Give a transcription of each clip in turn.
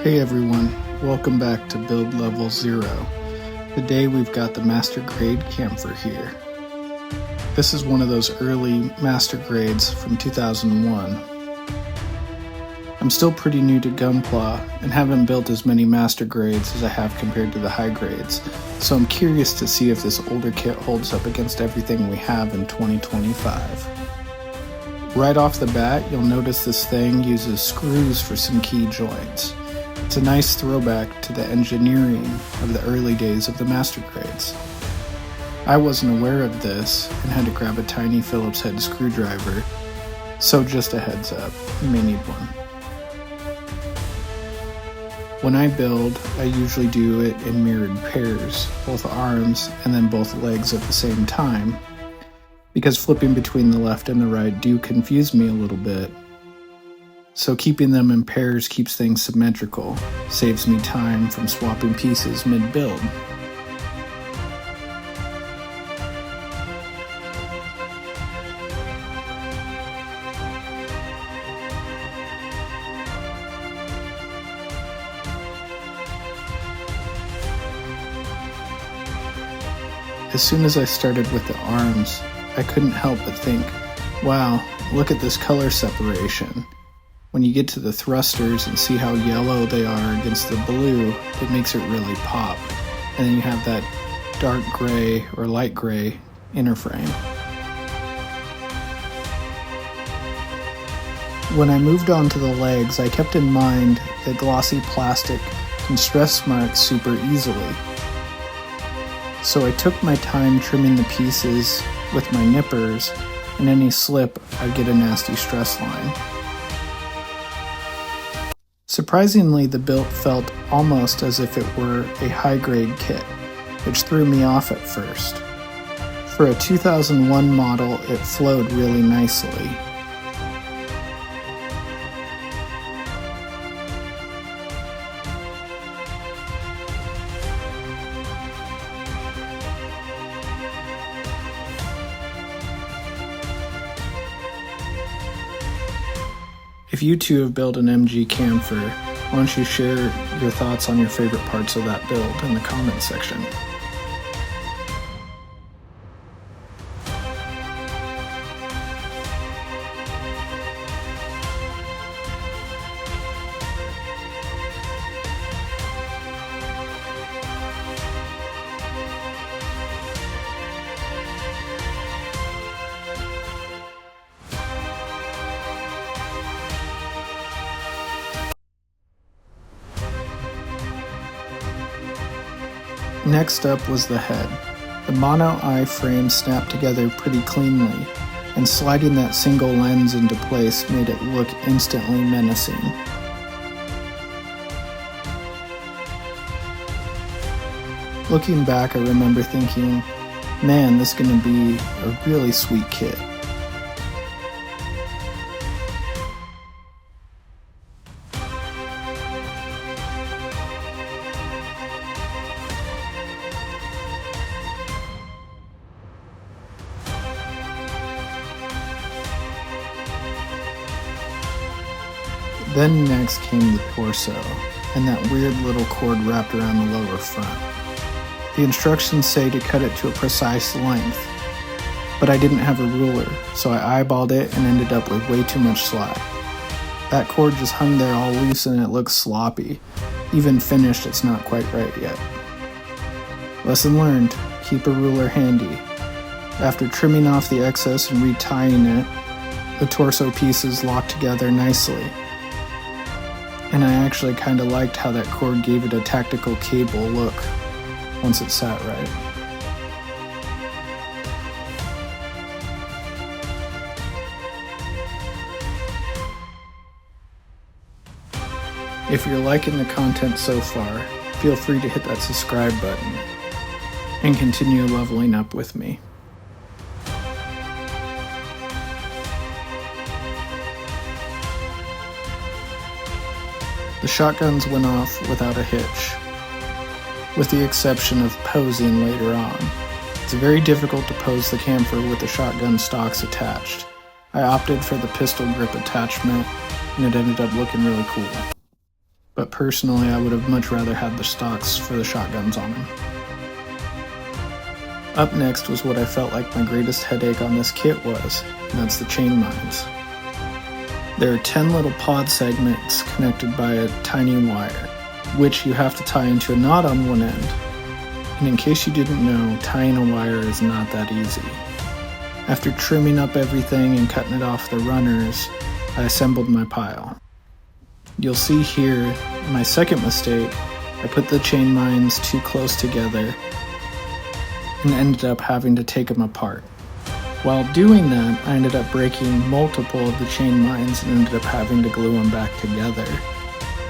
Hey everyone, welcome back to Build Level 0. Today we've got the Master Grade Kämpfer here. This is one of those early Master Grades from 2001. I'm still pretty new to Gunpla and haven't built as many Master Grades as I have compared to the high grades, so I'm curious to see if this older kit holds up against everything we have in 2025. Right off the bat, you'll notice this thing uses screws for some key joints. It's a nice throwback to the engineering of the early days of the Master Grades. I wasn't aware of this and had to grab a tiny Phillips head screwdriver, so just a heads up, you may need one. When I build, I usually do it in mirrored pairs, both arms and then both legs at the same time, because flipping between the left and the right do confuse me a little bit. So keeping them in pairs keeps things symmetrical, saves me time from swapping pieces mid-build. As soon as I started with the arms, I couldn't help but think, wow, look at this color separation. When you get to the thrusters and see how yellow they are against the blue, it makes it really pop. And then you have that dark gray or light gray inner frame. When I moved on to the legs, I kept in mind that glossy plastic can stress mark super easily. So I took my time trimming the pieces with my nippers, and any slip, I'd get a nasty stress line. Surprisingly, the build felt almost as if it were a high-grade kit, which threw me off at first. For a 2001 model, it flowed really nicely. If you too have built an MG Kämpfer, why don't you share your thoughts on your favorite parts of that build in the comments section. Next up was the head. The mono eye frame snapped together pretty cleanly, and sliding that single lens into place made it look instantly menacing. Looking back, I remember thinking, man, this is going to be a really sweet kit. Then next came the torso, and that weird little cord wrapped around the lower front. The instructions say to cut it to a precise length, but I didn't have a ruler, so I eyeballed it and ended up with way too much slack. That cord just hung there all loose and it looks sloppy. Even finished, it's not quite right yet. Lesson learned, keep a ruler handy. After trimming off the excess and retying it, the torso pieces locked together nicely. And I actually kinda liked how that cord gave it a tactical cable look once it sat right. If you're liking the content so far, feel free to hit that subscribe button and continue leveling up with me. The shotguns went off without a hitch, with the exception of posing later on. It's very difficult to pose the Kämpfer with the shotgun stocks attached. I opted for the pistol grip attachment, and it ended up looking really cool. but personally I would have much rather had the stocks for the shotguns on them. Up next was what I felt like my greatest headache on this kit was, and that's the chain mines. There are 10 little pod segments connected by a tiny wire, which you have to tie into a knot on one end. And in case you didn't know, tying a wire is not that easy. After trimming up everything and cutting it off the runners, I assembled my pile. You'll see here my second mistake. I put the chain mines too close together and ended up having to take them apart. While doing that, I ended up breaking multiple of the chain mines and ended up having to glue them back together.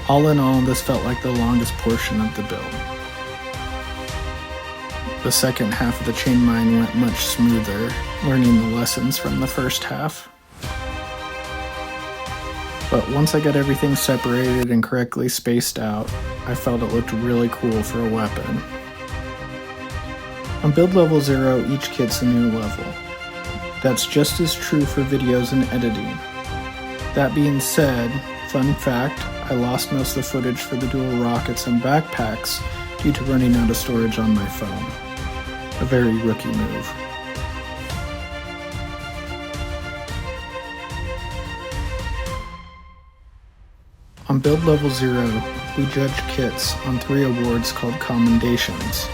All in all, this felt like the longest portion of the build. The second half of the chain mine went much smoother, learning the lessons from the first half. But once I got everything separated and correctly spaced out, I felt it looked really cool for a weapon. On build level 0, each kit's a new level. That's just as true for videos and editing. That being said, fun fact, I lost most of the footage for the dual rockets and backpacks due to running out of storage on my phone. A very rookie move. On build level 0, we judge kits on 3 awards called commendations.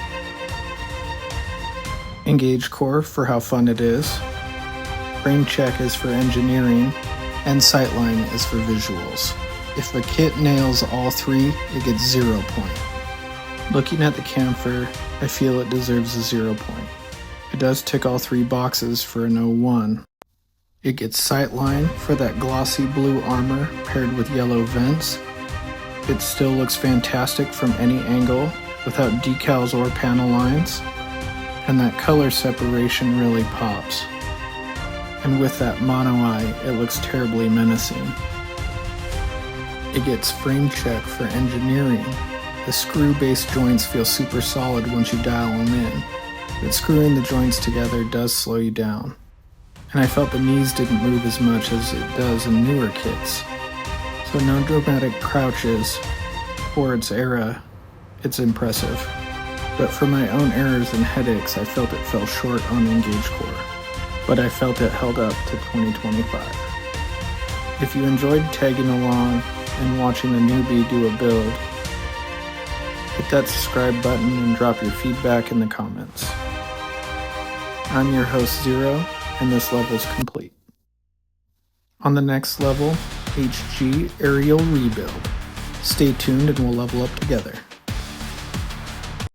EngageCore for how fun it is, FrameCheck is for engineering, and SightLine is for visuals. If a kit nails all 3, it gets 0 point. Looking at the Kämpfer, I feel it deserves a 0 point. It does tick all 3 boxes for an 01. It gets SightLine for that glossy blue armor paired with yellow vents. It still looks fantastic from any angle without decals or panel lines. And that color separation really pops. And with that mono eye, it looks terribly menacing. It gets FrameCheck for engineering. The screw-based joints feel super solid once you dial them in, but screwing the joints together does slow you down. And I felt the knees didn't move as much as it does in newer kits. So no dramatic crouches. For its era, it's impressive. But for my own errors and headaches, I felt it fell short on EngageCore. But I felt it held up to 2025. If you enjoyed tagging along and watching a newbie do a build, hit that subscribe button and drop your feedback in the comments. I'm your host Zero, and this level's complete. On the next level, HG Aerial Rebuild. Stay tuned and we'll level up together.